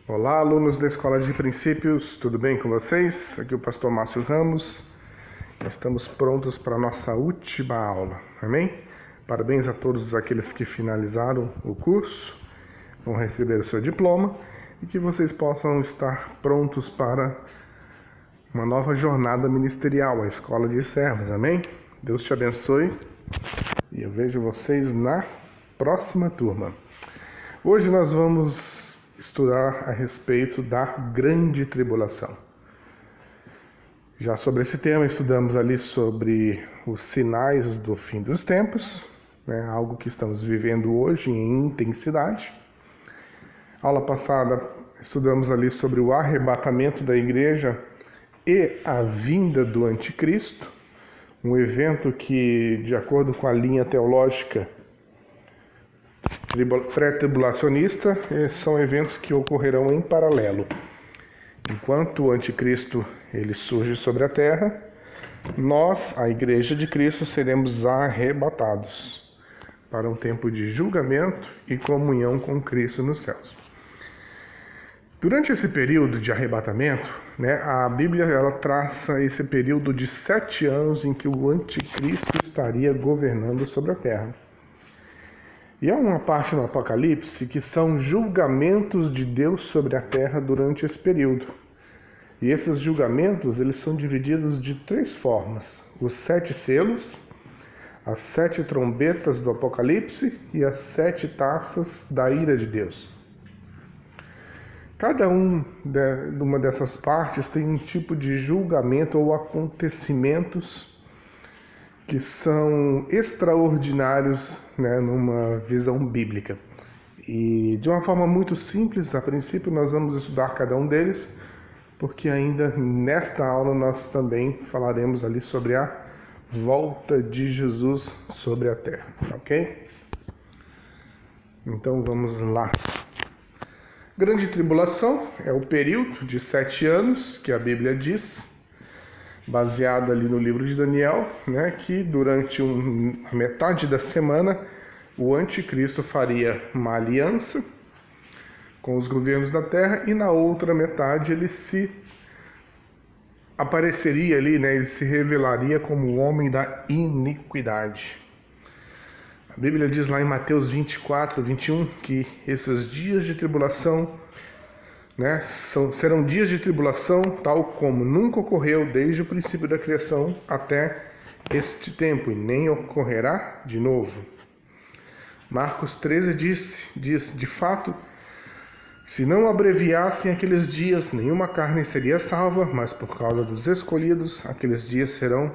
Olá, alunos da Escola de Princípios, tudo bem com vocês? Aqui é o pastor Márcio Ramos. Nós estamos prontos para a nossa última aula, amém? Parabéns a todos aqueles que finalizaram o curso, vão receber o seu diploma e que vocês possam estar prontos para uma nova jornada ministerial, a Escola de Servos, amém? Deus te abençoe e eu vejo vocês na próxima turma. Hoje nós vamos estudar a respeito da grande tribulação. Já sobre esse tema estudamos ali sobre os sinais do fim dos tempos, algo que estamos vivendo hoje em intensidade. Aula passada estudamos ali sobre o arrebatamento da igreja e a vinda do anticristo, um evento que, de acordo com a linha teológica pré-tribulacionista, são eventos que ocorrerão em paralelo. Enquanto o anticristo ele surge sobre a terra, nós, a igreja de Cristo, seremos arrebatados para um tempo de julgamento e comunhão com Cristo nos céus. Durante esse período de arrebatamento, a Bíblia ela traça esse período de 7 anos em que o anticristo estaria governando sobre a terra. E há uma parte no Apocalipse que são julgamentos de Deus sobre a terra durante esse período. E esses julgamentos eles são divididos de 3 formas: os 7 selos, as 7 trombetas do Apocalipse e as 7 taças da ira de Deus. Cada uma dessas partes tem um tipo de julgamento ou acontecimentos que são extraordinários, numa visão bíblica. E de uma forma muito simples, a princípio nós vamos estudar cada um deles, porque ainda nesta aula nós também falaremos ali sobre a volta de Jesus sobre a terra, ok? Então vamos lá. Grande tribulação é o período de 7 anos que a Bíblia diz, baseada ali no livro de Daniel, que durante a metade da semana o anticristo faria uma aliança com os governos da terra e na outra metade ele se apareceria ali, ele se revelaria como o homem da iniquidade. A Bíblia diz lá em Mateus 24, 21 que esses dias de tribulação serão dias de tribulação tal como nunca ocorreu desde o princípio da criação até este tempo, e nem ocorrerá de novo. Marcos 13 diz, de fato, se não abreviassem aqueles dias, nenhuma carne seria salva, mas por causa dos escolhidos, aqueles dias serão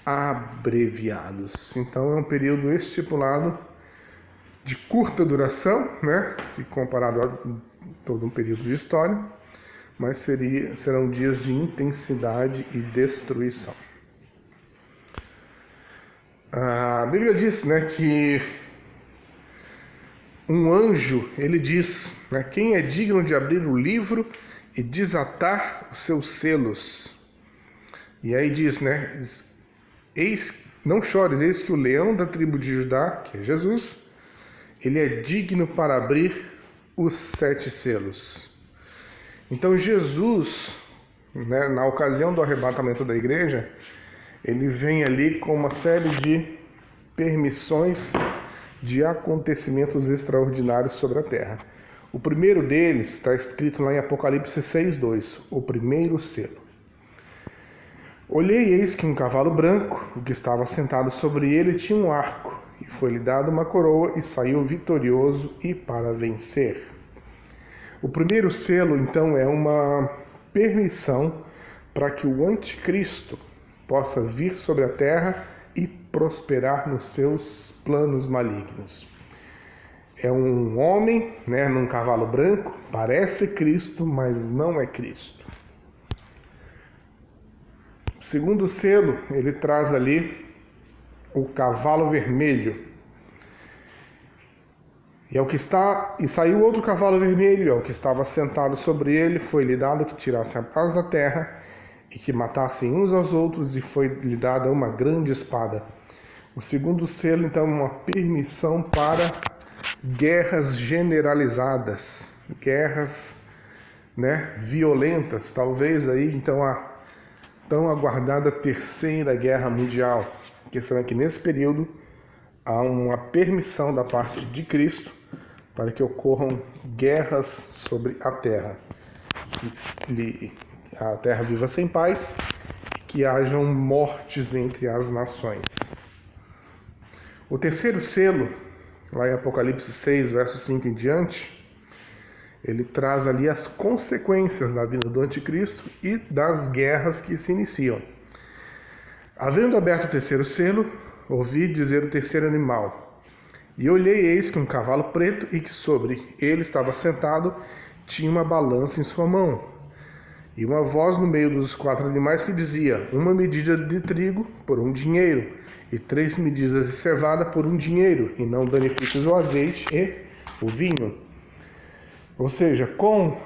abreviados. Então é um período estipulado de curta duração, se comparado a todo um período de história, mas serão dias de intensidade e destruição. A Bíblia diz, que um anjo, ele diz, quem é digno de abrir o livro e desatar os seus selos? E aí diz, não chores, eis que o leão da tribo de Judá, que é Jesus, ele é digno para abrir os 7 selos. Então Jesus, na ocasião do arrebatamento da igreja, ele vem ali com uma série de permissões de acontecimentos extraordinários sobre a terra. O primeiro deles está escrito lá em Apocalipse 6:2, o primeiro selo. Olhei, eis que um cavalo branco, o que estava sentado sobre ele, tinha um arco, e foi-lhe dada uma coroa, e saiu vitorioso e para vencer. O primeiro selo, então, é uma permissão para que o anticristo possa vir sobre a terra e prosperar nos seus planos malignos. É um homem, num cavalo branco, parece Cristo, mas não é Cristo. O segundo selo, ele traz ali o cavalo vermelho. E saiu outro cavalo vermelho, ao que estava sentado sobre ele, foi-lhe dado que tirasse a paz da terra e que matassem uns aos outros, e foi-lhe dada uma grande espada. O segundo selo, então, é uma permissão para guerras generalizadas, guerras né, violentas, talvez aí então a tão aguardada Terceira Guerra Mundial. A questão é que nesse período há uma permissão da parte de Cristo para que ocorram guerras sobre a terra. Que a terra viva sem paz, que hajam mortes entre as nações. O terceiro selo, lá em Apocalipse 6, verso 5 em diante, ele traz ali as consequências da vinda do anticristo e das guerras que se iniciam. Havendo aberto o terceiro selo, ouvi dizer o terceiro animal. E olhei, eis que um cavalo preto, e que sobre ele estava sentado, tinha uma balança em sua mão. E uma voz no meio dos 4 animais que dizia: 1 medida de trigo por 1 dinheiro, e 3 medidas de cevada por 1 dinheiro, e não danifiques o azeite e o vinho. Ou seja, com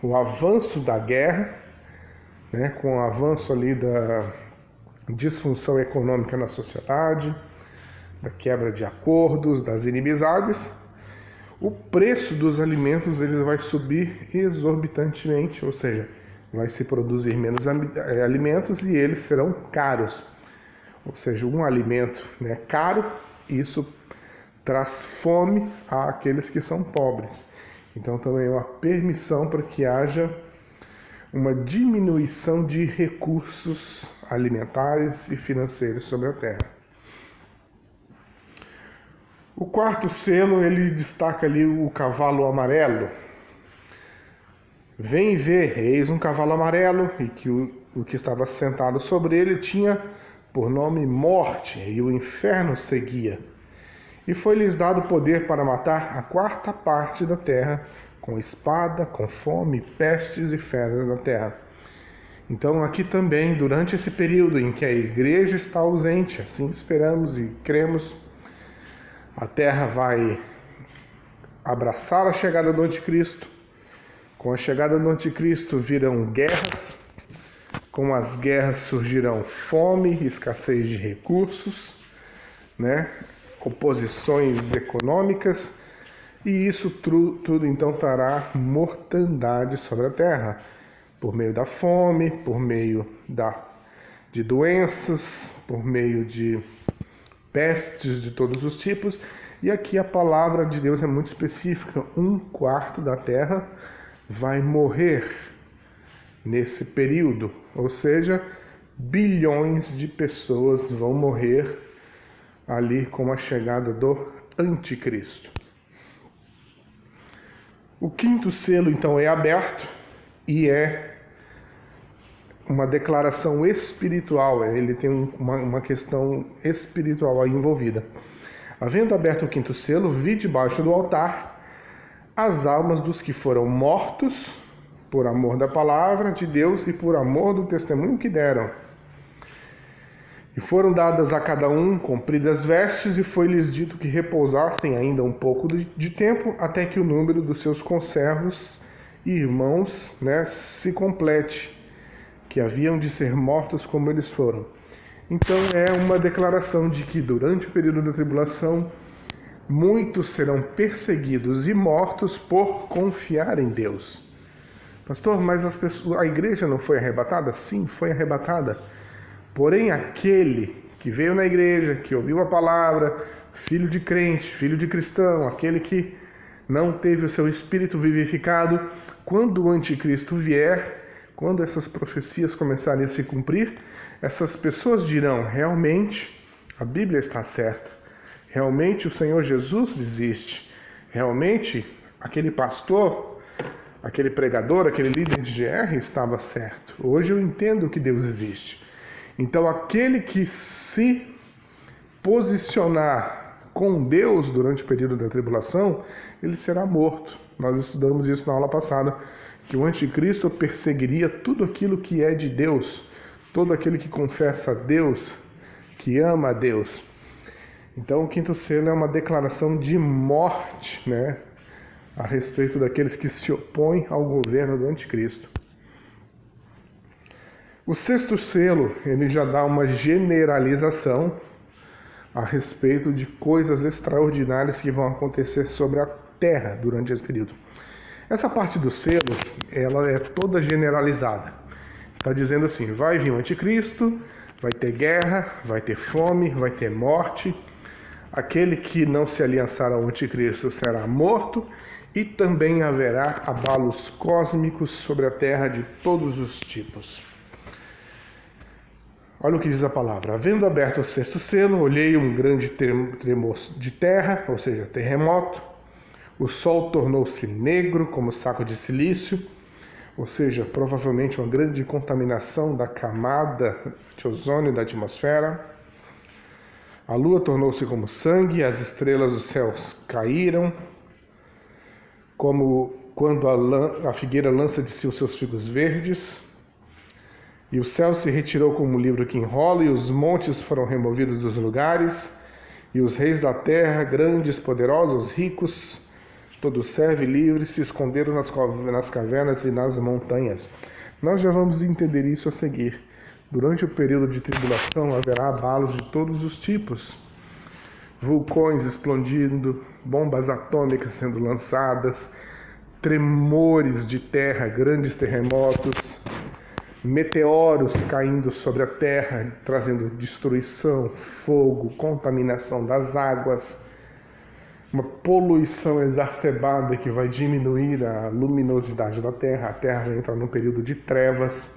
o avanço da guerra, né, com o avanço ali da disfunção econômica na sociedade, da quebra de acordos, das inimizades, o preço dos alimentos ele vai subir exorbitantemente, ou seja, vai se produzir menos alimentos e eles serão caros. Ou seja, um alimento, né, caro, isso traz fome àqueles que são pobres. Então também é uma permissão para que haja uma diminuição de recursos alimentares e financeiros sobre a terra. O quarto selo, ele destaca ali o cavalo amarelo. Vem ver, eis um cavalo amarelo, e que o que estava sentado sobre ele tinha por nome Morte, e o inferno seguia. E foi-lhes dado poder para matar a 4ª parte da terra, com espada, com fome, pestes e feras na terra. Então aqui também, durante esse período em que a igreja está ausente, assim esperamos e cremos, a terra vai abraçar a chegada do anticristo. Com a chegada do anticristo virão guerras, com as guerras surgirão fome, escassez de recursos, né? Oposições econômicas, e isso tudo então trará mortandade sobre a terra, por meio da fome, por meio de doenças, por meio de pestes de todos os tipos. E aqui a palavra de Deus é muito específica: 1/4 da terra vai morrer nesse período, ou seja, bilhões de pessoas vão morrer ali com a chegada do anticristo. O 5º selo então é aberto e é uma declaração espiritual, ele tem uma questão espiritual aí envolvida. Havendo aberto o 5º selo, vi debaixo do altar as almas dos que foram mortos por amor da palavra de Deus e por amor do testemunho que deram. E foram dadas a cada um compridas vestes, e foi-lhes dito que repousassem ainda um pouco de tempo, até que o número dos seus conservos e irmãos, né, se complete, que haviam de ser mortos como eles foram. Então é uma declaração de que durante o período da tribulação, muitos serão perseguidos e mortos por confiar em Deus. Pastor, mas a igreja não foi arrebatada? Sim, foi arrebatada. Porém, aquele que veio na igreja, que ouviu a palavra, filho de crente, filho de cristão, aquele que não teve o seu espírito vivificado, quando o anticristo vier, quando essas profecias começarem a se cumprir, essas pessoas dirão: realmente a Bíblia está certa, realmente o Senhor Jesus existe, realmente aquele pastor, aquele pregador, aquele líder de GR estava certo. Hoje eu entendo que Deus existe. Então aquele que se posicionar com Deus durante o período da tribulação, ele será morto. Nós estudamos isso na aula passada, que o anticristo perseguiria tudo aquilo que é de Deus, todo aquele que confessa a Deus, que ama a Deus. Então o 5º selo é uma declaração de morte, né, a respeito daqueles que se opõem ao governo do anticristo. O 6º selo, ele já dá uma generalização a respeito de coisas extraordinárias que vão acontecer sobre a terra durante esse período. Essa parte dos selos, ela é toda generalizada. Está dizendo assim, vai vir o anticristo, vai ter guerra, vai ter fome, vai ter morte. Aquele que não se aliançar ao anticristo será morto, e também haverá abalos cósmicos sobre a terra de todos os tipos. Olha o que diz a palavra. Havendo aberto o sexto selo, olhei um grande tremor de terra, ou seja, terremoto. O sol tornou-se negro como saco de silício, ou seja, provavelmente uma grande contaminação da camada de ozônio da atmosfera. A lua tornou-se como sangue, as estrelas dos céus caíram, como quando a figueira lança de si os seus figos verdes. E o céu se retirou como um livro que enrola, e os montes foram removidos dos lugares, e os reis da terra, grandes, poderosos, ricos, todo servo e livre, se esconderam nas cavernas e nas montanhas. Nós já vamos entender isso a seguir. Durante o período de tribulação haverá abalos de todos os tipos. Vulcões explodindo, bombas atômicas sendo lançadas, tremores de terra, grandes terremotos, meteoros caindo sobre a terra, trazendo destruição, fogo, contaminação das águas, uma poluição exacerbada que vai diminuir a luminosidade da terra. A terra vai entrar num período de trevas.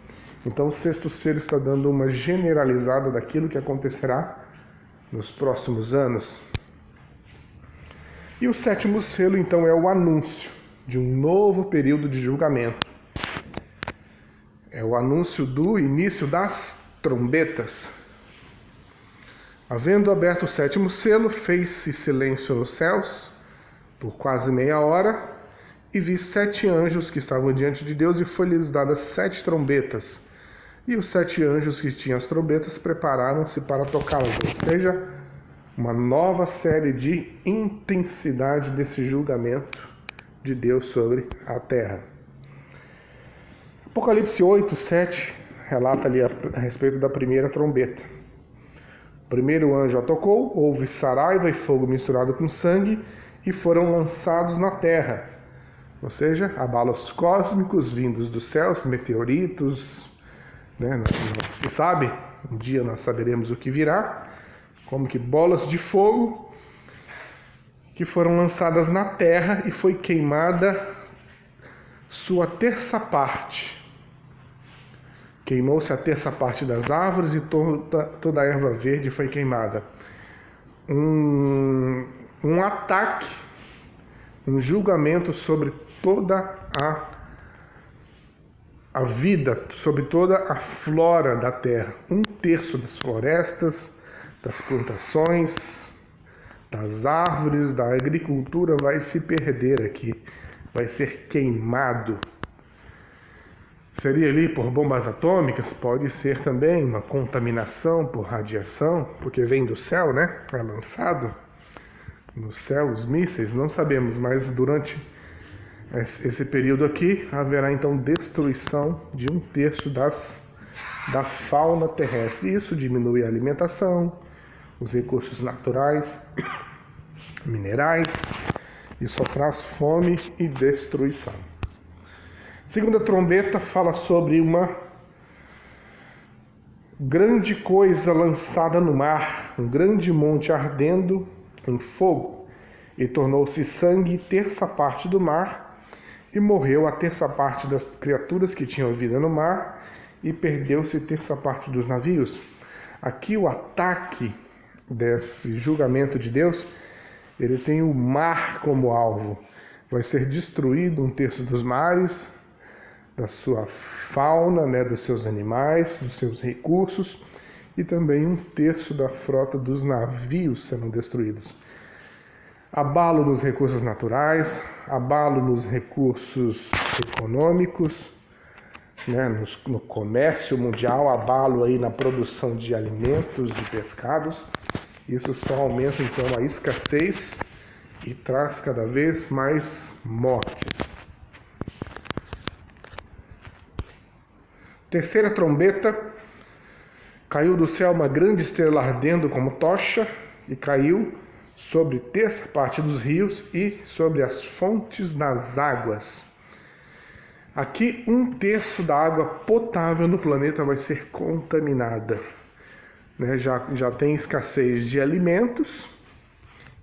Então o sexto selo está dando uma generalizada daquilo que acontecerá nos próximos anos. E o sétimo selo, então, é o anúncio de um novo período de julgamento. É o anúncio do início das trombetas. Havendo aberto o sétimo selo, fez-se silêncio nos céus por quase meia hora, e vi 7 anjos que estavam diante de Deus, e foi-lhes dadas 7 trombetas. E os 7 anjos que tinham as trombetas prepararam-se para tocá-las, ou seja, uma nova série de intensidade desse julgamento de Deus sobre a terra. Apocalipse 8, 7 relata ali a respeito da primeira trombeta. O primeiro anjo a tocou, houve saraiva e fogo misturado com sangue, e foram lançados na terra. Ou seja, abalos cósmicos vindos dos céus, meteoritos, né? Não se sabe, um dia nós saberemos o que virá, como que bolas de fogo que foram lançadas na terra, e foi queimada sua terça parte. Queimou-se a terça parte das árvores, e toda a erva verde foi queimada. Um ataque, um julgamento sobre toda a vida, sobre toda a flora da terra. 1/3 das florestas, das plantações, das árvores, da agricultura vai se perder aqui, vai ser queimado. Seria ali por bombas atômicas? Pode ser também uma contaminação por radiação, porque vem do céu, né? É lançado no céu os mísseis, não sabemos, mas durante esse período aqui haverá então destruição de 1/3 da fauna terrestre. Isso diminui a alimentação, os recursos naturais, minerais, e só traz fome e destruição. Segunda trombeta fala sobre uma grande coisa lançada no mar, um grande monte ardendo em fogo, e tornou-se sangue terça parte do mar, e morreu a terça parte das criaturas que tinham vida no mar, e perdeu-se terça parte dos navios. Aqui o ataque desse julgamento de Deus, ele tem o mar como alvo. Vai ser destruído 1/3 dos mares, da sua fauna, né, dos seus animais, dos seus recursos, e também 1/3 da frota dos navios serão destruídos. Abalo nos recursos naturais, abalo nos recursos econômicos, né, no comércio mundial, abalo aí na produção de alimentos, de pescados. Isso só aumenta então a escassez e traz cada vez mais mortes. Terceira trombeta, caiu do céu uma grande estrela ardendo como tocha, e caiu sobre terça parte dos rios e sobre as fontes das águas. Aqui, 1/3 da água potável no planeta vai ser contaminada. Né? Já tem escassez de alimentos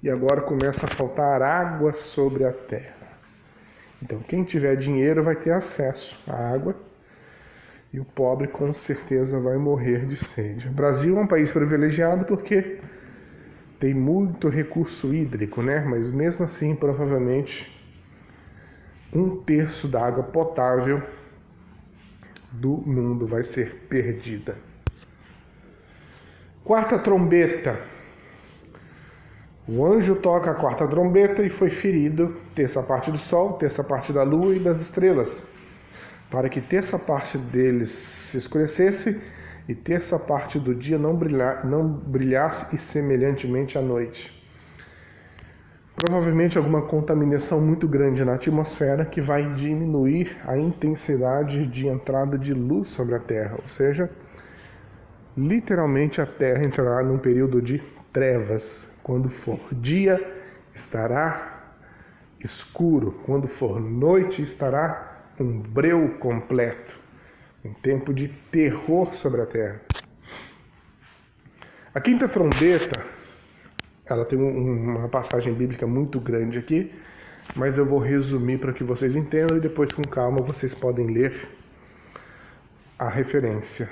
e agora começa a faltar água sobre a terra. Então, quem tiver dinheiro vai ter acesso à água e o pobre com certeza vai morrer de sede. O Brasil é um país privilegiado porque tem muito recurso hídrico, né? Mas mesmo assim, provavelmente, 1/3 da água potável do mundo vai ser perdida. Quarta trombeta. O anjo toca a quarta trombeta e foi ferido terça parte do sol, terça parte da lua e das estrelas, para que terça parte deles se escurecesse e terça parte do dia não brilhasse e semelhantemente à noite. Provavelmente alguma contaminação muito grande na atmosfera que vai diminuir a intensidade de entrada de luz sobre a Terra, ou seja, literalmente a Terra entrará num período de trevas. Quando for dia, estará escuro. Quando for noite, estará um breu completo. Um tempo de terror sobre a Terra. A quinta trombeta, ela tem uma passagem bíblica muito grande aqui, mas eu vou resumir para que vocês entendam e depois com calma vocês podem ler a referência.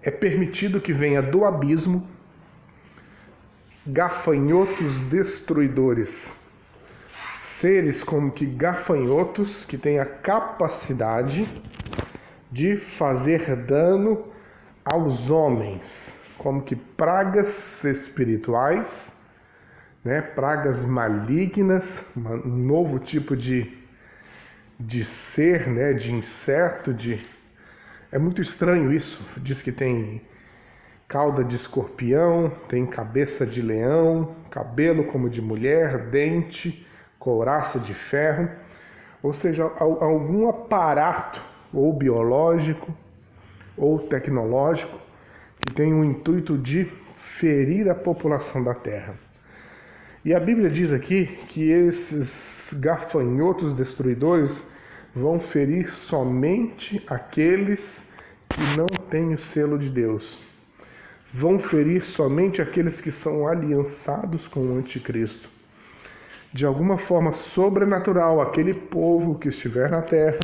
É permitido que venha do abismo gafanhotos destruidores, seres como que gafanhotos que têm a capacidade de fazer dano aos homens, como que pragas espirituais, né? Pragas malignas, um novo tipo de ser, né? De inseto, É muito estranho isso. Diz que tem cauda de escorpião, tem cabeça de leão, cabelo como de mulher, dente, couraça de ferro, ou seja, algum aparato ou biológico ou tecnológico que tem o intuito de ferir a população da Terra. E a Bíblia diz aqui que esses gafanhotos destruidores vão ferir somente aqueles que não têm o selo de Deus. Vão ferir somente aqueles que são aliançados com o anticristo. De alguma forma sobrenatural, aquele povo que estiver na terra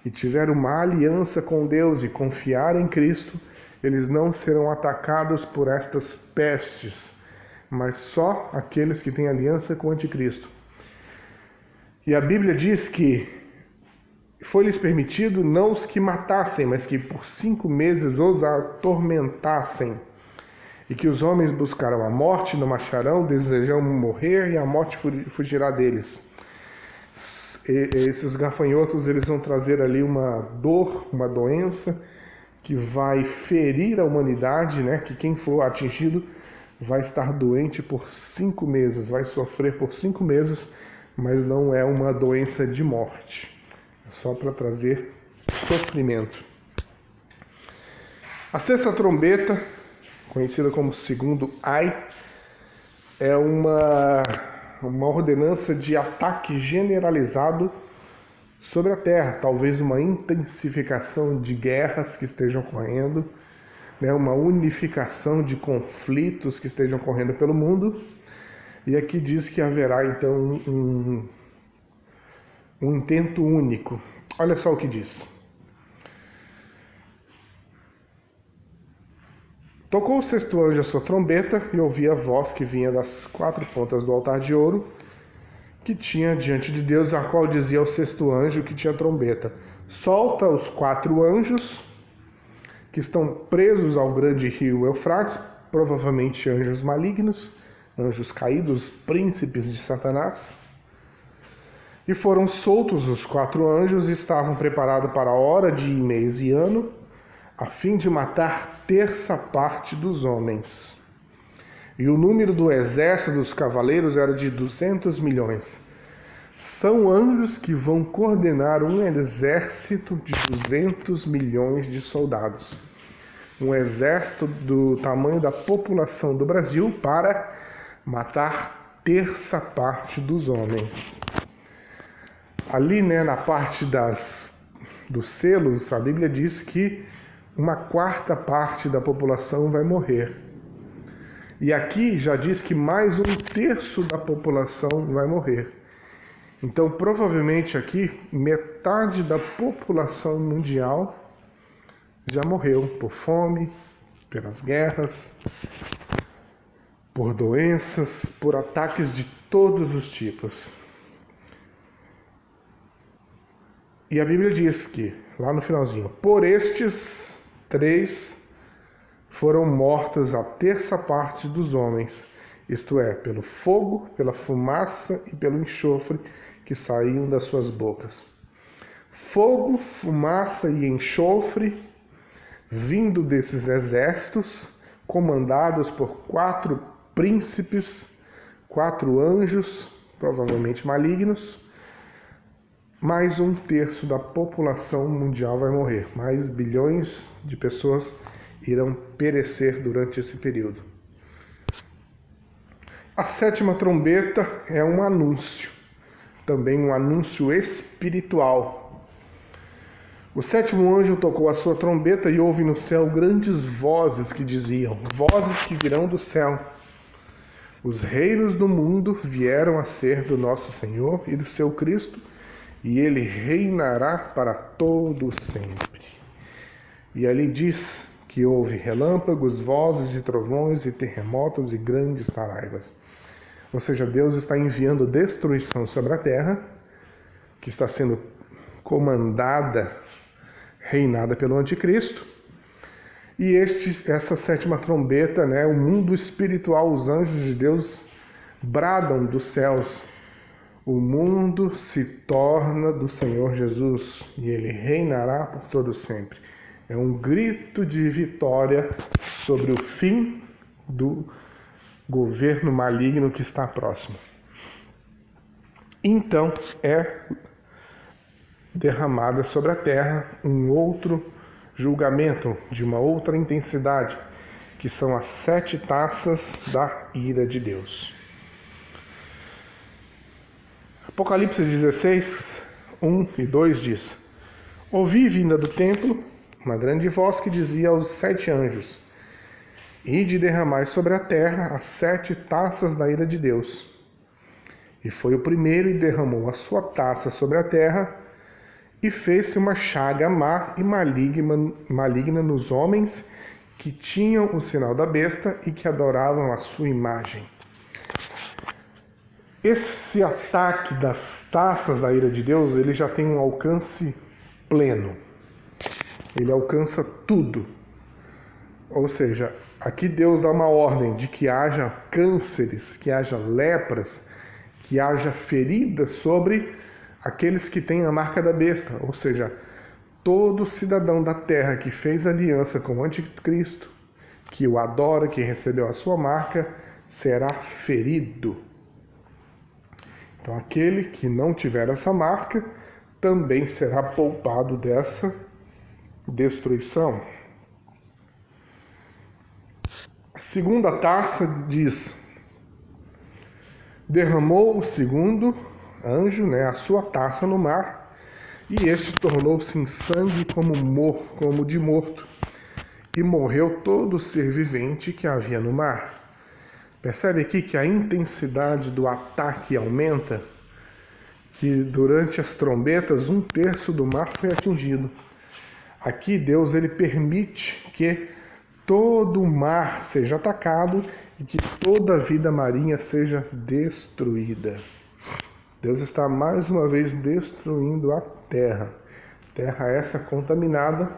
e tiver uma aliança com Deus e confiar em Cristo, eles não serão atacados por estas pestes, mas só aqueles que têm aliança com o anticristo. E a Bíblia diz que foi-lhes permitido não os que matassem, mas que por 5 meses os atormentassem. E que os homens buscaram a morte, não acharão, desejam morrer e a morte fugirá deles. Esses gafanhotos, eles vão trazer ali uma dor, uma doença que vai ferir a humanidade, né? Que quem for atingido vai estar doente por 5 meses, vai sofrer por 5 meses, mas não é uma doença de morte. É só para trazer sofrimento. A sexta trombeta, conhecida como segundo ai, é uma ordenança de ataque generalizado sobre a Terra, talvez uma intensificação de guerras que estejam ocorrendo, né, uma unificação de conflitos que estejam ocorrendo pelo mundo, e aqui diz que haverá então um intento único. Olha só o que diz. Tocou o sexto anjo a sua trombeta e ouvi a voz que vinha das 4 pontas do altar de ouro que tinha diante de Deus, a qual dizia ao sexto anjo que tinha trombeta: solta os 4 anjos que estão presos ao grande rio Eufrates, provavelmente anjos malignos, anjos caídos, príncipes de Satanás. E foram soltos os 4 anjos e estavam preparados para a hora de mês e ano, a fim de matar terça parte dos homens. E o número do exército dos cavaleiros era de 200 milhões. São anjos que vão coordenar um exército de 200 milhões de soldados. Um exército do tamanho da população do Brasil para matar terça parte dos homens. Ali, né, na parte dos selos, a Bíblia diz que uma quarta parte da população vai morrer. E aqui já diz que mais um terço da população vai morrer. Então, provavelmente aqui, metade da população mundial já morreu por fome, pelas guerras, por doenças, por ataques de todos os tipos. E a Bíblia diz que, lá no finalzinho, por estes 3 foram mortos a terça parte dos homens, isto é, pelo fogo, pela fumaça e pelo enxofre que saíam das suas bocas. Fogo, fumaça e enxofre vindo desses exércitos, comandados por 4 príncipes, 4 anjos, provavelmente malignos. Mais um terço da população mundial vai morrer. Mais bilhões de pessoas irão perecer durante esse período. A 7ª trombeta é um anúncio, também um anúncio espiritual. O 7º anjo tocou a sua trombeta e houve no céu grandes vozes que diziam, vozes que virão do céu. Os reinos do mundo vieram a ser do nosso Senhor e do seu Cristo, e ele reinará para todo sempre. E ali diz que houve relâmpagos, vozes e trovões e terremotos e grandes saraivas. Ou seja, Deus está enviando destruição sobre a terra, que está sendo comandada, reinada pelo anticristo. E essa 7ª trombeta, né, o mundo espiritual, os anjos de Deus bradam dos céus. O mundo se torna do Senhor Jesus e ele reinará por todo sempre. É um grito de vitória sobre o fim do governo maligno que está próximo. Então é derramada sobre a terra um outro julgamento de uma outra intensidade, que são as 7 taças da ira de Deus. Apocalipse 16, 1 e 2 diz: Ouvi vinda do templo uma grande voz que dizia aos 7 anjos: Ide derramai sobre a terra as 7 taças da ira de Deus. E foi o primeiro e derramou a sua taça sobre a terra, e fez-se uma chaga má e maligna nos homens que tinham o sinal da besta e que adoravam a sua imagem. Esse ataque das taças da ira de Deus, ele já tem um alcance pleno. Ele alcança tudo. Ou seja, aqui Deus dá uma ordem de que haja cânceres, que haja lepras, que haja feridas sobre aqueles que têm a marca da besta. Ou seja, todo cidadão da terra que fez aliança com o anticristo, que o adora, que recebeu a sua marca, será ferido. Então, aquele que não tiver essa marca também será poupado dessa destruição. A 2ª taça diz: derramou o 2º anjo, né, a sua taça no mar, e este tornou-se em sangue como de morto, e morreu todo ser vivente que havia no mar. Percebe aqui que a intensidade do ataque aumenta, que durante as trombetas 1/3 do mar foi atingido. Aqui Deus ele permite que todo o mar seja atacado e que toda a vida marinha seja destruída. Deus está mais uma vez destruindo a terra. Terra essa contaminada,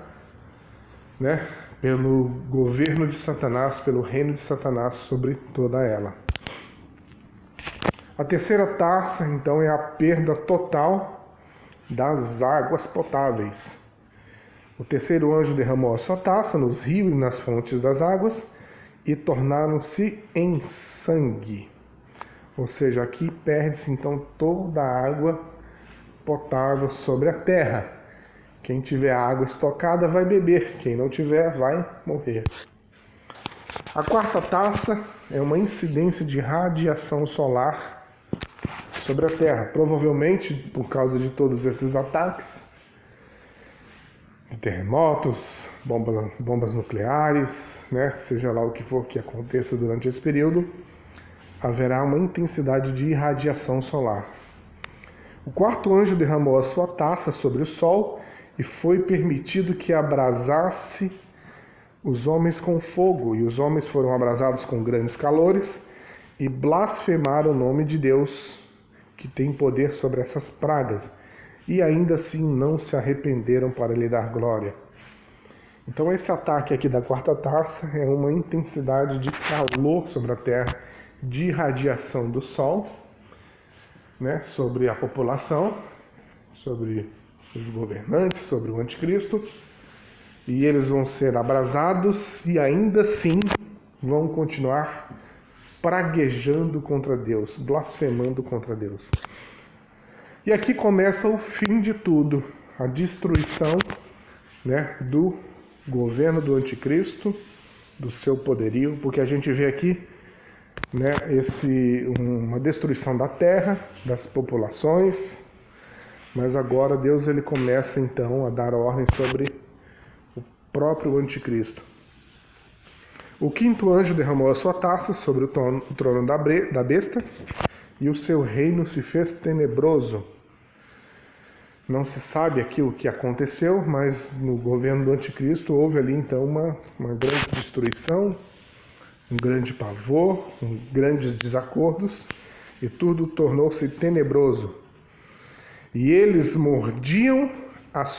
né, pelo governo de Satanás, pelo reino de Satanás sobre toda ela. A 3ª taça, então, é a perda total das águas potáveis. O 3º anjo derramou a sua taça nos rios e nas fontes das águas e tornaram-se em sangue. Ou seja, aqui perde-se então toda a água potável sobre a terra. Quem tiver água estocada vai beber, quem não tiver vai morrer. A 4ª taça é uma incidência de radiação solar sobre a terra. Provavelmente, por causa de todos esses ataques, de terremotos, bombas nucleares, né? Seja lá o que for que aconteça durante esse período, haverá uma intensidade de irradiação solar. O quarto anjo derramou a sua taça sobre o sol e foi permitido que abrasasse os homens com fogo, e os homens foram abrasados com grandes calores e blasfemaram o nome de Deus, que tem poder sobre essas pragas, e ainda assim não se arrependeram para lhe dar glória. Então esse ataque aqui da quarta taça é uma intensidade de calor sobre a terra, de irradiação do sol, né, sobre a população, sobre os governantes, sobre o anticristo, e eles vão ser abrasados e ainda assim vão continuar praguejando contra Deus, blasfemando contra Deus. E aqui começa o fim de tudo, a destruição, né, do governo do anticristo, do seu poderio, porque a gente vê aqui, né, uma destruição da terra, das populações, mas agora Deus ele começa então a dar ordem sobre o próprio anticristo. O quinto anjo derramou a sua taça sobre o trono da besta, e o seu reino se fez tenebroso. Não se sabe aqui o que aconteceu, mas no governo do anticristo houve ali então uma grande destruição, um grande pavor, grandes desacordos, e tudo tornou-se tenebroso. E eles mordiam as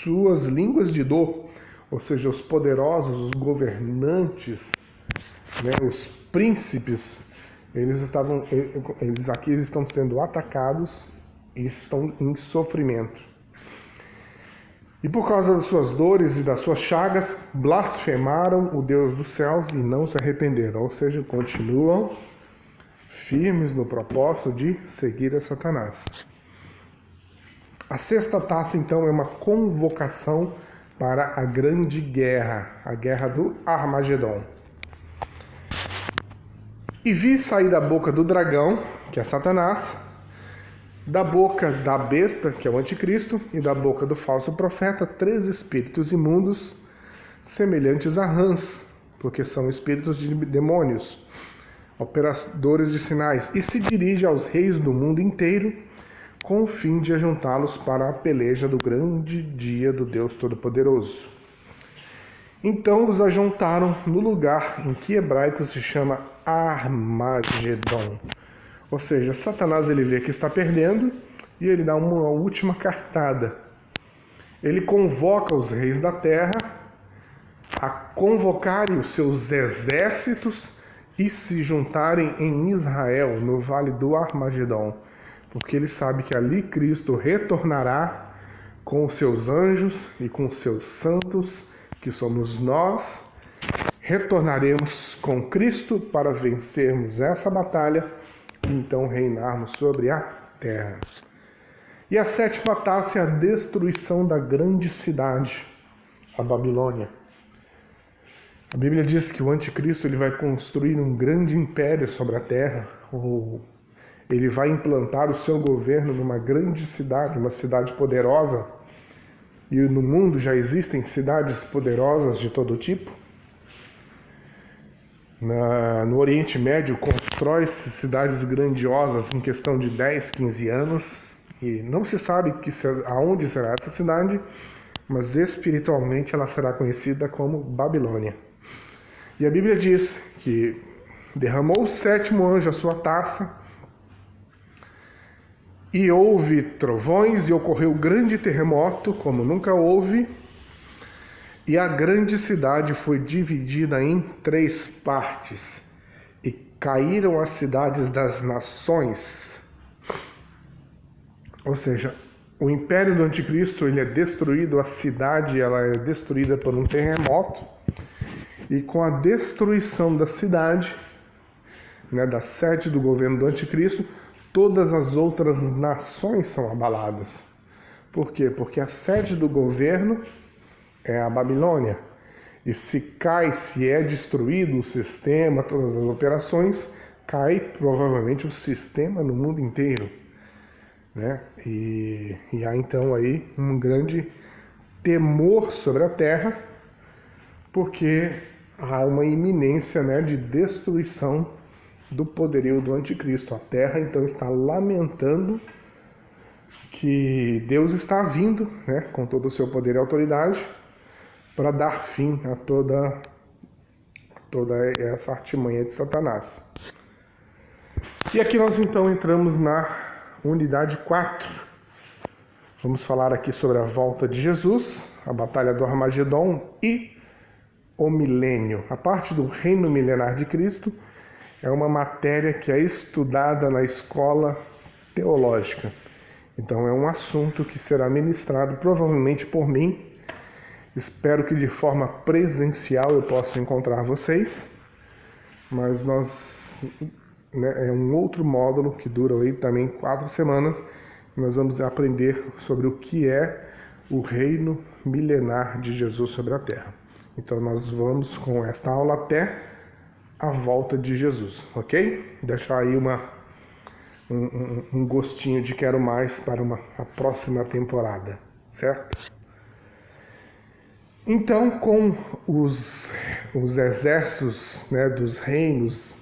suas línguas de dor, ou seja, os poderosos, os governantes, né, os príncipes, eles aqui estão sendo atacados e estão em sofrimento. E por causa das suas dores e das suas chagas, blasfemaram o Deus dos céus e não se arrependeram, ou seja, continuam firmes no propósito de seguir a Satanás. A sexta taça, então, é uma convocação para a grande guerra, a guerra do Armagedon. E vi sair da boca do dragão, que é Satanás, da boca da besta, que é o anticristo, e da boca do falso profeta, 3 espíritos imundos, semelhantes a rãs, porque são espíritos de demônios, operadores de sinais, e se dirige aos reis do mundo inteiro, com o fim de ajuntá-los para a peleja do grande dia do Deus Todo-Poderoso. Então os ajuntaram no lugar em que hebraico se chama Armagedon. Ou seja, Satanás ele vê que está perdendo e ele dá uma última cartada. Ele convoca os reis da terra a convocarem os seus exércitos e se juntarem em Israel, no vale do Armagedon, porque ele sabe que ali Cristo retornará com os seus anjos e com os seus santos, que somos nós. Retornaremos com Cristo para vencermos essa batalha e então reinarmos sobre a terra. E a sétima taça é a destruição da grande cidade, a Babilônia. A Bíblia diz que o anticristo ele vai construir um grande império sobre a terra, ele vai implantar o seu governo numa grande cidade, uma cidade poderosa. E no mundo já existem cidades poderosas de todo tipo. No Oriente Médio constrói-se cidades grandiosas em questão de 10, 15 anos. E não se sabe aonde será essa cidade, mas espiritualmente ela será conhecida como Babilônia. E a Bíblia diz que derramou o sétimo anjo a sua taça, e houve trovões e ocorreu grande terremoto, como nunca houve, e a grande cidade foi dividida em 3 partes, e caíram as cidades das nações. Ou seja, o império do anticristo ele é destruído, a cidade ela é destruída por um terremoto, e com a destruição da cidade, né, da sede do governo do anticristo, todas as outras nações são abaladas. Por quê? Porque a sede do governo é a Babilônia. E se é destruído o sistema, todas as operações, cai provavelmente o sistema no mundo inteiro, né? E há então aí um grande temor sobre a terra, porque há uma iminência, né, de destruição do poderio do anticristo. A terra então está lamentando que Deus está vindo, né, com todo o seu poder e autoridade, para dar fim a toda essa artimanha de Satanás. E aqui nós então entramos na unidade 4. Vamos falar aqui sobre a volta de Jesus, a batalha do Armagedon e o milênio. A parte do reino milenar de Cristo é uma matéria que é estudada na escola teológica. Então é um assunto que será ministrado provavelmente por mim. Espero que de forma presencial eu possa encontrar vocês, mas é um outro módulo que dura aí também 4 semanas. Nós vamos aprender sobre o que é o reino milenar de Jesus sobre a terra. Então nós vamos com esta aula até a volta de Jesus, ok? Deixar aí um gostinho de quero mais para a próxima temporada, certo? Então, com os exércitos, né, dos reinos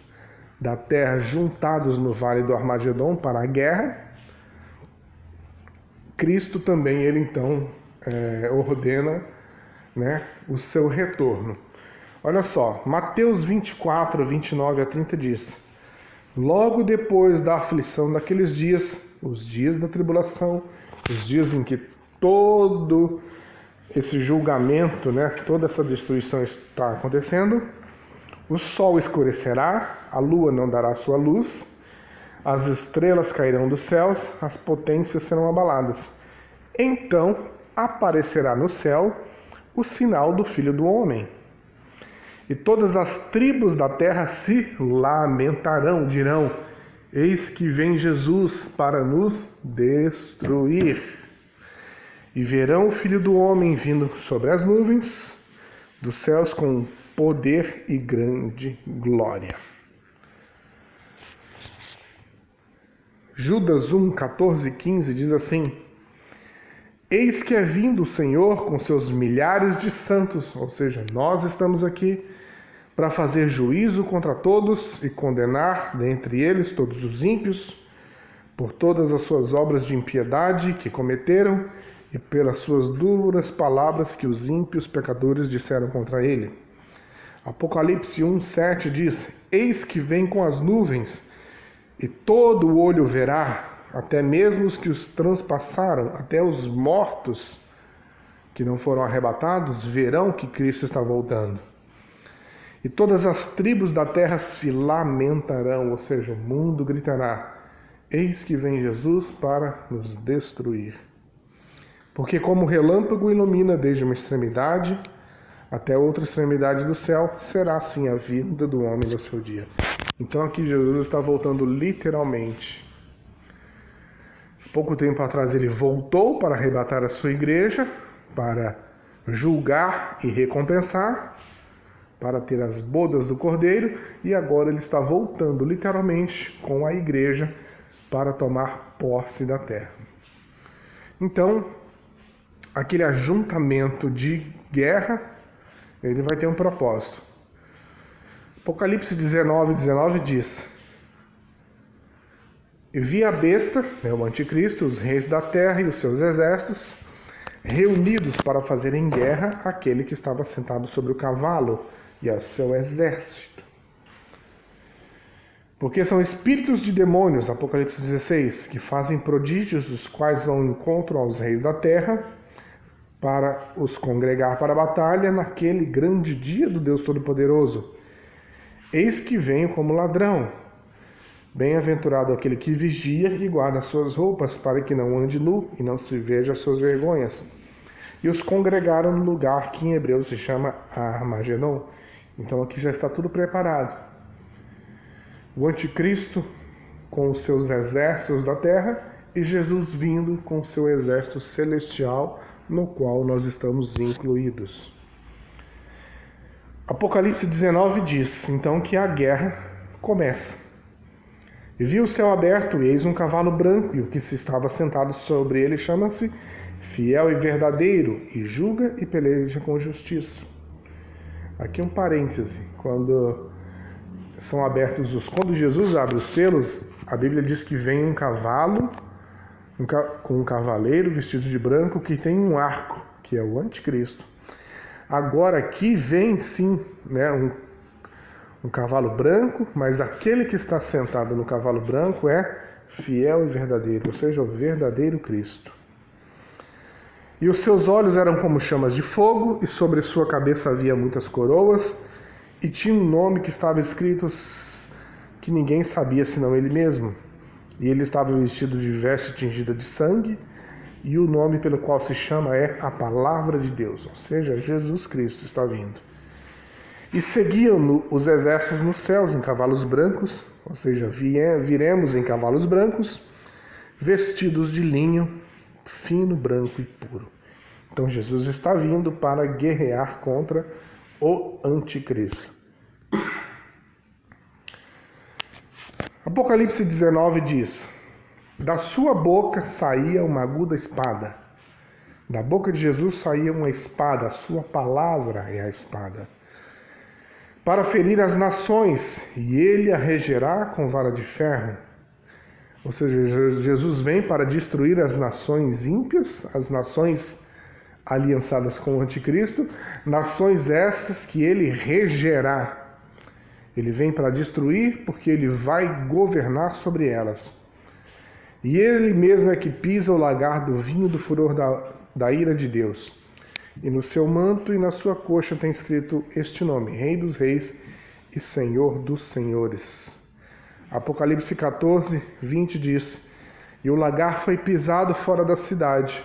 da terra juntados no Vale do Armagedon para a guerra, Cristo também, ele então ordena, né, o seu retorno. Olha só, Mateus 24, 29 a 30 diz: logo depois da aflição daqueles dias, os dias da tribulação, os dias em que todo esse julgamento, né, toda essa destruição está acontecendo, o sol escurecerá, a lua não dará sua luz, as estrelas cairão dos céus, as potências serão abaladas. Então aparecerá no céu o sinal do Filho do Homem. E todas as tribos da terra se lamentarão, dirão: eis que vem Jesus para nos destruir. E verão o Filho do Homem vindo sobre as nuvens dos céus com poder e grande glória. Judas 1, 14 e 15 diz assim: eis que é vindo o Senhor com seus milhares de santos, ou seja, nós estamos aqui para fazer juízo contra todos e condenar dentre eles todos os ímpios, por todas as suas obras de impiedade que cometeram e pelas suas duras palavras que os ímpios pecadores disseram contra ele. Apocalipse 1, 7 diz: eis que vem com as nuvens, e todo o olho verá, até mesmo os que os transpassaram, até os mortos que não foram arrebatados, verão que Cristo está voltando. E todas as tribos da terra se lamentarão, ou seja, o mundo gritará: eis que vem Jesus para nos destruir. Porque como o relâmpago ilumina desde uma extremidade até outra extremidade do céu, será assim a vida do homem no seu dia. Então aqui Jesus está voltando literalmente. Pouco tempo atrás ele voltou para arrebatar a sua igreja, para julgar e recompensar, para ter as bodas do Cordeiro, e agora ele está voltando literalmente com a igreja para tomar posse da terra. Então, aquele ajuntamento de guerra, ele vai ter um propósito. Apocalipse 19, 19 diz: e vi a besta, o anticristo, os reis da terra e os seus exércitos, reunidos para fazerem guerra àquele que estava sentado sobre o cavalo e ao seu exército. Porque são espíritos de demônios, Apocalipse 16, que fazem prodígios, os quais vão ao encontro aos reis da terra, para os congregar para a batalha naquele grande dia do Deus Todo-Poderoso. Eis que venho como ladrão. Bem-aventurado aquele que vigia e guarda suas roupas, para que não ande nu e não se veja as suas vergonhas. E os congregaram no lugar que em hebreu se chama Armagedon. Então aqui já está tudo preparado. O anticristo com os seus exércitos da terra e Jesus vindo com o seu exército celestial, no qual nós estamos incluídos. Apocalipse 19 diz, então, que a guerra começa. E viu o céu aberto, e eis um cavalo branco, e o que se estava sentado sobre ele chama-se Fiel e Verdadeiro, e julga e peleja com justiça. Aqui um parêntese, quando Jesus abre os selos, a Bíblia diz que vem um cavalo, com um cavaleiro vestido de branco, que tem um arco, que é o anticristo. Agora aqui vem sim, né, um cavalo branco, mas aquele que está sentado no cavalo branco é fiel e verdadeiro, ou seja, o verdadeiro Cristo. E os seus olhos eram como chamas de fogo, e sobre sua cabeça havia muitas coroas, e tinha um nome que estava escrito que ninguém sabia senão ele mesmo. E ele estava vestido de veste tingida de sangue, e o nome pelo qual se chama é a Palavra de Deus, ou seja, Jesus Cristo está vindo. E seguiam-no os exércitos nos céus em cavalos brancos, ou seja, viremos em cavalos brancos, vestidos de linho fino, branco e puro. Então Jesus está vindo para guerrear contra o anticristo. Apocalipse 19 diz: da sua boca saía uma aguda espada. Da boca de Jesus saía uma espada, a sua palavra é a espada. Para ferir as nações, e ele a regerá com vara de ferro. Ou seja, Jesus vem para destruir as nações ímpias, as nações aliançadas com o anticristo, nações essas que ele regerá. Ele vem para destruir porque ele vai governar sobre elas. E ele mesmo é que pisa o lagar do vinho do furor da ira de Deus. E no seu manto e na sua coxa tem escrito este nome: Rei dos Reis e Senhor dos Senhores. Apocalipse 14, 20 diz: e o lagar foi pisado fora da cidade,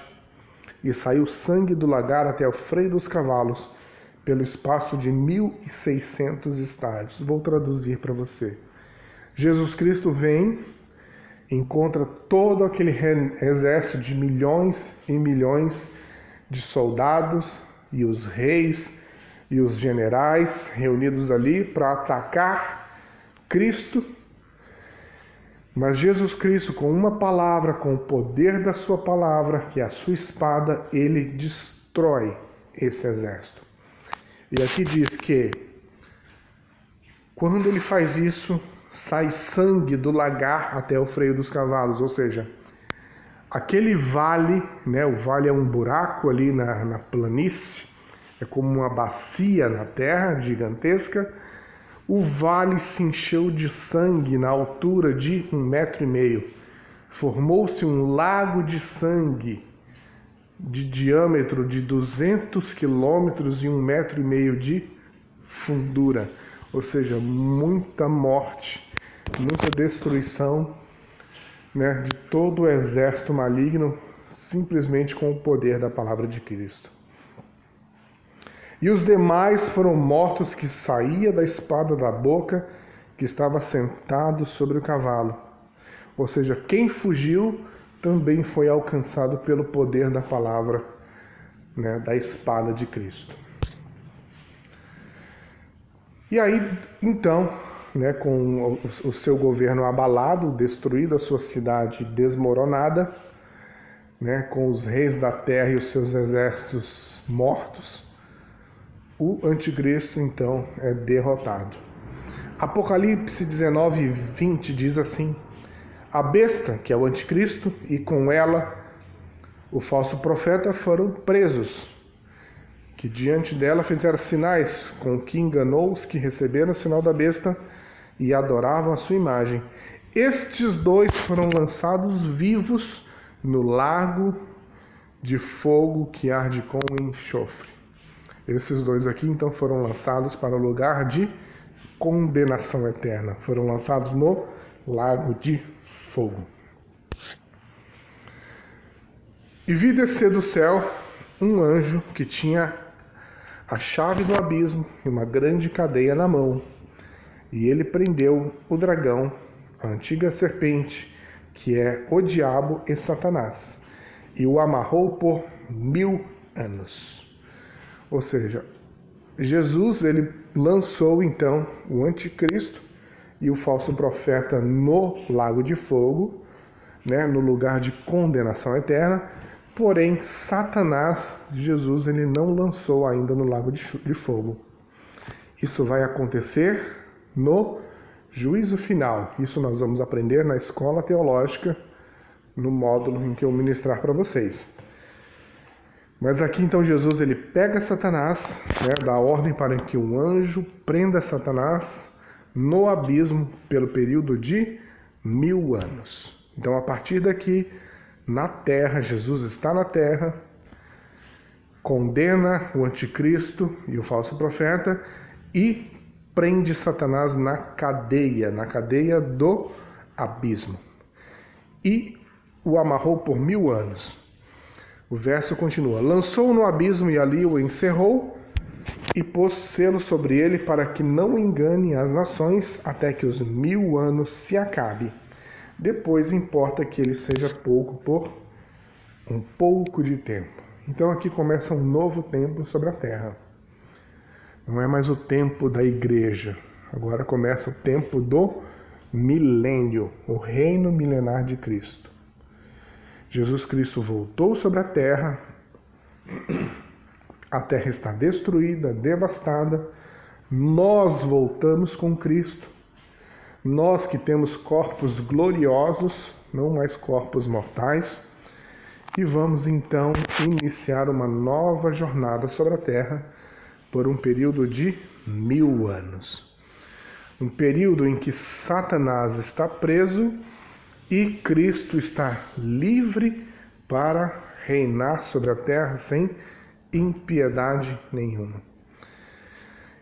e saiu sangue do lagar até o freio dos cavalos, pelo espaço de 1.600 estádios. Vou traduzir para você. Jesus Cristo vem, encontra todo aquele exército de milhões e milhões de soldados e os reis e os generais reunidos ali para atacar Cristo. Mas Jesus Cristo, com uma palavra, com o poder da sua palavra, que é a sua espada, ele destrói esse exército. E aqui diz que quando ele faz isso, sai sangue do lagar até o freio dos cavalos, ou seja, aquele vale, né, o vale é um buraco ali na planície, é como uma bacia na terra gigantesca. O vale se encheu de sangue na altura de 1,5 metros. Formou-se um lago de sangue de diâmetro de 200 quilômetros e 1,5 metros de fundura. Ou seja, muita morte, muita destruição, né, de todo o exército maligno, simplesmente com o poder da palavra de Cristo. E os demais foram mortos que saía da espada da boca, que estava sentado sobre o cavalo. Ou seja, quem fugiu também foi alcançado pelo poder da palavra, né, da espada de Cristo. E aí, então, né, com o seu governo abalado, destruído, a sua cidade desmoronada, né, com os reis da terra e os seus exércitos mortos, o anticristo, então, é derrotado. Apocalipse 19, 20 diz assim: a besta, que é o anticristo, e com ela o falso profeta foram presos, que diante dela fizeram sinais, com que enganou os que receberam o sinal da besta e adoravam a sua imagem. Estes dois foram lançados vivos no lago de fogo que arde com enxofre. Esses dois aqui, então, foram lançados para o lugar de condenação eterna. Foram lançados no lago de fogo. E vi descer do céu um anjo que tinha a chave do abismo e uma grande cadeia na mão. E ele prendeu o dragão, a antiga serpente, que é o diabo e Satanás, e o amarrou por 1000 anos. Ou seja, Jesus, ele lançou então o anticristo e o falso profeta no lago de fogo, né, no lugar de condenação eterna. Porém, Satanás, Jesus, ele não lançou ainda no lago de fogo. Isso vai acontecer no juízo final. Isso nós vamos aprender na escola teológica, no módulo em que eu ministrar para vocês. Mas aqui então Jesus ele pega Satanás, né, dá ordem para que um anjo prenda Satanás no abismo pelo período de 1000 anos. Então a partir daqui, na terra, Jesus está na terra, condena o anticristo e o falso profeta e prende Satanás na cadeia do abismo. E o amarrou por 1000 anos. O verso continua: lançou-o no abismo e ali o encerrou e pôs selo sobre ele para que não engane as nações até que os 1000 anos se acabe. Depois importa que ele seja pouco por um pouco de tempo. Então aqui começa um novo tempo sobre a terra. Não é mais o tempo da igreja. Agora começa o tempo do milênio, o reino milenar de Cristo. Jesus Cristo voltou sobre a terra está destruída, devastada, nós voltamos com Cristo, nós que temos corpos gloriosos, não mais corpos mortais, e vamos então iniciar uma nova jornada sobre a terra por um período de 1000 anos. Um período em que Satanás está preso e Cristo está livre para reinar sobre a terra sem impiedade nenhuma.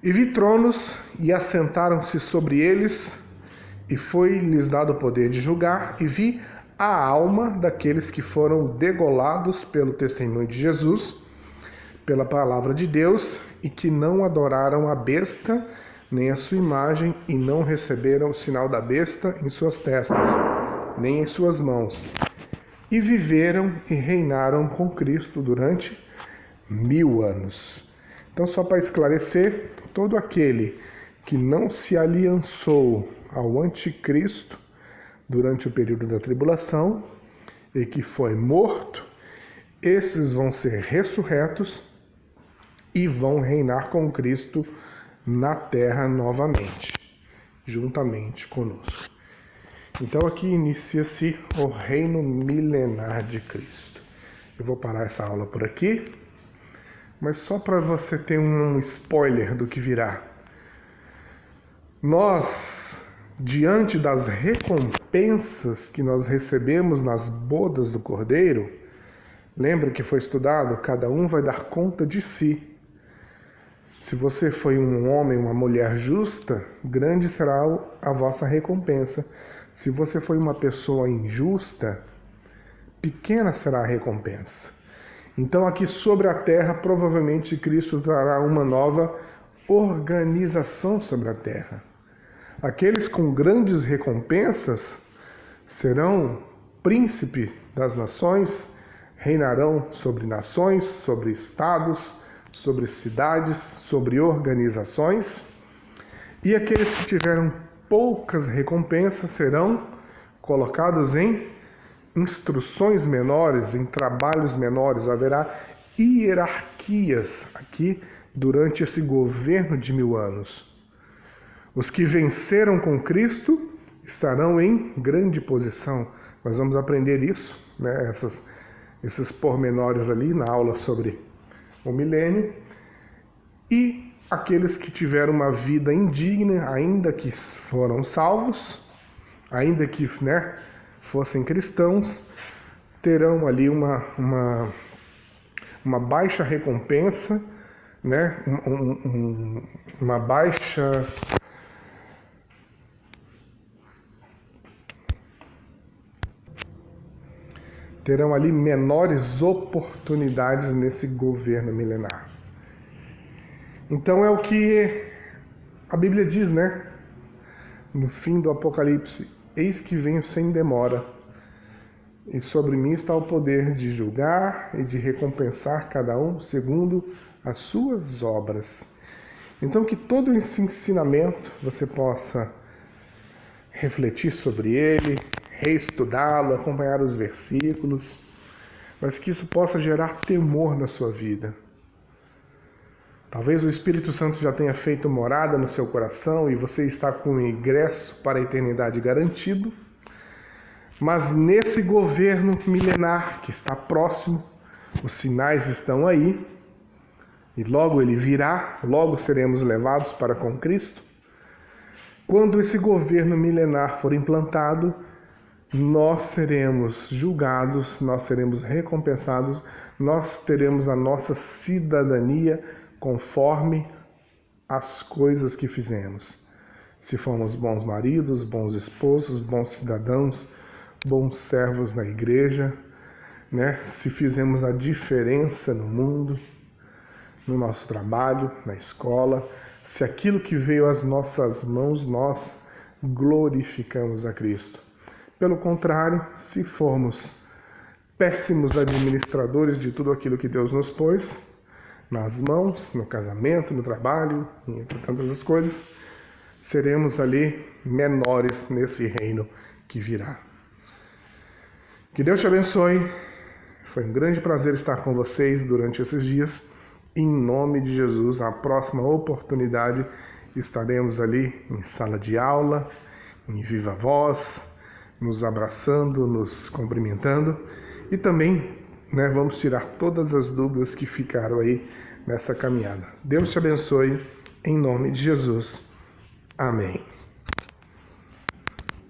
E vi tronos, e assentaram-se sobre eles, e foi-lhes dado o poder de julgar, e vi a alma daqueles que foram degolados pelo testemunho de Jesus, pela palavra de Deus, e que não adoraram a besta, nem a sua imagem, e não receberam o sinal da besta em suas testas, nem em suas mãos. E viveram e reinaram com Cristo durante 1000 anos. Então, só para esclarecer, todo aquele que não se aliançou ao anticristo durante o período da tribulação e que foi morto, esses vão ser ressurretos e vão reinar com Cristo na terra novamente, juntamente conosco. Então aqui inicia-se o reino milenar de Cristo. Eu vou parar essa aula por aqui, mas só para você ter um spoiler do que virá. Nós, diante das recompensas que nós recebemos nas bodas do Cordeiro, lembra que foi estudado? Cada um vai dar conta de si. Se você foi um homem, uma mulher justa, grande será a vossa recompensa. Se você foi uma pessoa injusta, pequena será a recompensa. Então aqui sobre a terra, provavelmente Cristo trará uma nova organização sobre a terra. Aqueles com grandes recompensas serão príncipe das nações, reinarão sobre nações, sobre estados, sobre cidades, sobre organizações. E aqueles que tiveram poucas recompensas serão colocados em instruções menores, em trabalhos menores. Haverá hierarquias aqui durante esse governo de 1000 anos. Os que venceram com Cristo estarão em grande posição. Nós vamos aprender isso, né? Esses pormenores ali na aula sobre o milênio. E aqueles que tiveram uma vida indigna, ainda que foram salvos, ainda que fossem cristãos, terão ali uma baixa recompensa, uma baixa terão ali menores oportunidades nesse governo milenar. Então é o que a Bíblia diz, no fim do Apocalipse: eis que venho sem demora, e sobre mim está o poder de julgar e de recompensar cada um segundo as suas obras. Então que todo esse ensinamento você possa refletir sobre ele, reestudá-lo, acompanhar os versículos, mas que isso possa gerar temor na sua vida. Talvez o Espírito Santo já tenha feito morada no seu coração e você está com o ingresso para a eternidade garantido, mas nesse governo milenar que está próximo, os sinais estão aí, e logo ele virá, logo seremos levados para com Cristo. Quando esse governo milenar for implantado, nós seremos julgados, nós seremos recompensados, nós teremos a nossa cidadania conforme as coisas que fizemos. Se formos bons maridos, bons esposos, bons cidadãos, bons servos na igreja, se fizemos a diferença no mundo, no nosso trabalho, na escola, se aquilo que veio às nossas mãos nós glorificamos a Cristo. Pelo contrário, se formos péssimos administradores de tudo aquilo que Deus nos pôs nas mãos, no casamento, no trabalho, entre tantas coisas, seremos ali menores nesse reino que virá. Que Deus te abençoe. Foi um grande prazer estar com vocês durante esses dias. Em nome de Jesus, a próxima oportunidade estaremos ali em sala de aula, em viva voz, nos abraçando, nos cumprimentando e também vamos tirar todas as dúvidas que ficaram aí nessa caminhada. Deus te abençoe, em nome de Jesus. Amém.